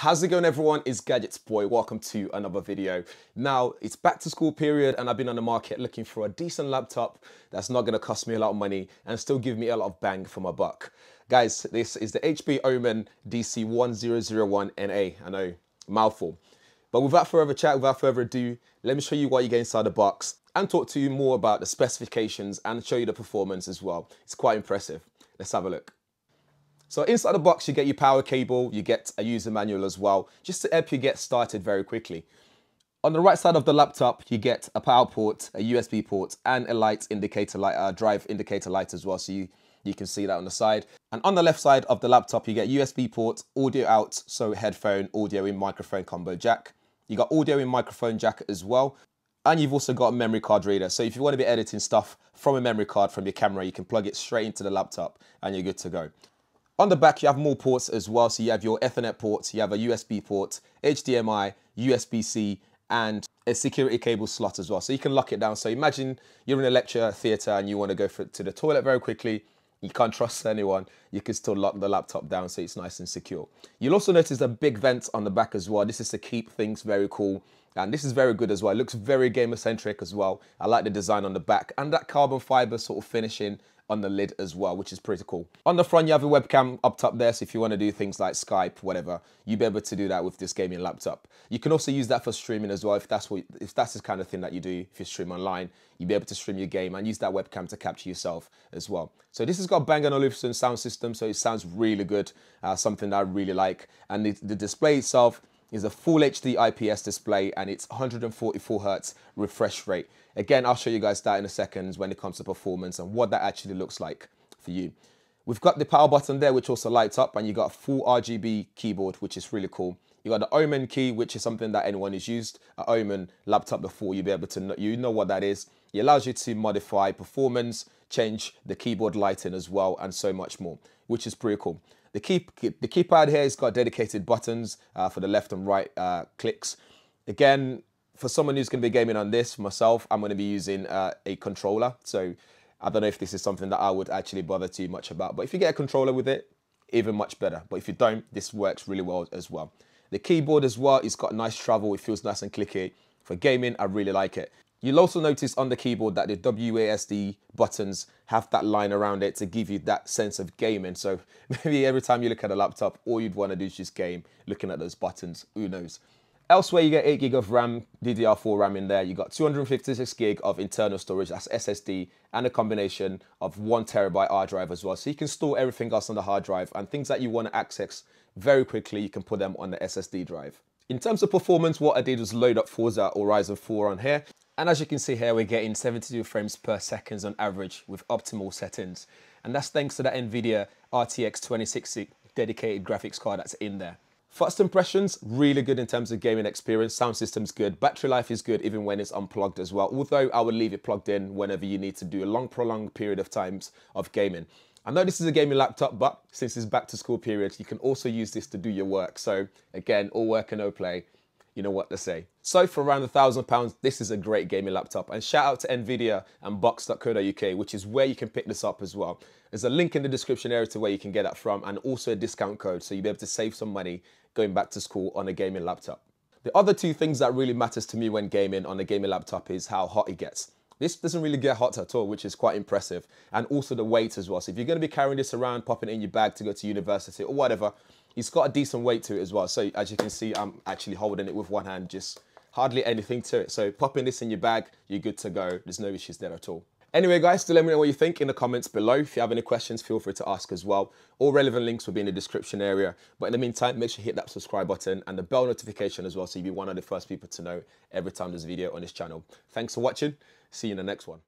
How's it going, everyone? It's Gadgets Boy. Welcome to another video. Now, it's back to school period and I've been on the market looking for a decent laptop that's not going to cost me a lot of money and still give me a lot of bang for my buck. Guys, this is the HP OMEN DC1001NA. I know, mouthful. But without further chat, without further ado, let me show you what you get inside the box and talk to you more about the specifications and show you the performance as well. It's quite impressive. Let's have a look. So inside the box, you get your power cable, you get a user manual as well, just to help you get started very quickly. On the right side of the laptop, you get a power port, a USB port, and a light indicator light, drive indicator light as well, so you can see that on the side. And on the left side of the laptop, you get USB port, audio out, so headphone, audio in, microphone combo jack. You got audio in, microphone jack as well. And you've also got a memory card reader. So if you want to be editing stuff from a memory card from your camera, you can plug it straight into the laptop and you're good to go. On the back, you have more ports as well. So you have your Ethernet ports, you have a USB port, HDMI, USB-C, and a security cable slot as well. So you can lock it down. So imagine you're in a lecture theater and you want to go to the toilet very quickly. You can't trust anyone. You can still lock the laptop down so it's nice and secure. You'll also notice a big vent on the back as well. This is to keep things very cool. And this is very good as well. It looks very gamer-centric as well. I like the design on the back and that carbon fiber sort of finishing on the lid as well, which is pretty cool. On the front, you have a webcam up top there, so if you want to do things like Skype, whatever, you'll be able to do that with this gaming laptop. You can also use that for streaming as well, if that's the kind of thing that you do. If you stream online, you'll be able to stream your game and use that webcam to capture yourself as well. So this has got Bang & Olufsen sound system, so it sounds really good, something that I really like. And the display itself is a full HD IPS display and it's 144 Hz refresh rate. Again, I'll show you guys that in a second when it comes to performance and what that actually looks like for you. We've got the power button there, which also lights up, and you got a full RGB keyboard, which is really cool. You got the OMEN key, which is something that anyone who's used an OMEN laptop before, you'll be able to know, you know what that is. It allows you to modify performance, change the keyboard lighting as well, and so much more, which is pretty cool. The keypad here has got dedicated buttons for the left and right clicks. Again, for someone who's going to be gaming on this, myself, I'm going to be using a controller. So I don't know if this is something that I would actually bother too much about. But if you get a controller with it, even much better. But if you don't, this works really well as well. The keyboard as well, it's got nice travel. It feels nice and clicky. For gaming, I really like it. You'll also notice on the keyboard that the WASD buttons have that line around it to give you that sense of gaming. So maybe every time you look at a laptop, all you'd want to do is just game looking at those buttons. Who knows? Elsewhere, you get 8 gig of RAM, DDR4 RAM in there. You got 256 gig of internal storage, that's SSD, and a combination of 1 terabyte hard drive as well. So you can store everything else on the hard drive, and things that you want to access very quickly, you can put them on the SSD drive. In terms of performance, what I did was load up Forza Horizon 4 on here. And as you can see here, we're getting 72 frames per second on average with optimal settings. And that's thanks to the NVIDIA RTX 2060 dedicated graphics card that's in there. First impressions, really good in terms of gaming experience. Sound system's good. Battery life is good even when it's unplugged as well. Although I would leave it plugged in whenever you need to do a long, prolonged period of times of gaming. I know this is a gaming laptop, but since it's back to school period, you can also use this to do your work. So again, all work and no play. You know what to say. So for around £1,000, this is a great gaming laptop. And shout out to NVIDIA and box.co.uk, which is where you can pick this up as well. There's a link in the description area to where you can get that from, and also a discount code, so you'll be able to save some money going back to school on a gaming laptop. The other two things that really matters to me when gaming on a gaming laptop is how hot it gets. This doesn't really get hot at all, which is quite impressive. And also the weight as well. So if you're going to be carrying this around, popping it in your bag to go to university or whatever, it's got a decent weight to it as well. So as you can see, I'm actually holding it with one hand, just hardly anything to it. So popping this in your bag, you're good to go. There's no issues there at all. Anyway, guys, do let me know what you think in the comments below. If you have any questions, feel free to ask as well. All relevant links will be in the description area. But in the meantime, make sure you hit that subscribe button and the bell notification as well, so you'll be one of the first people to know every time there's a video on this channel. Thanks for watching. See you in the next one.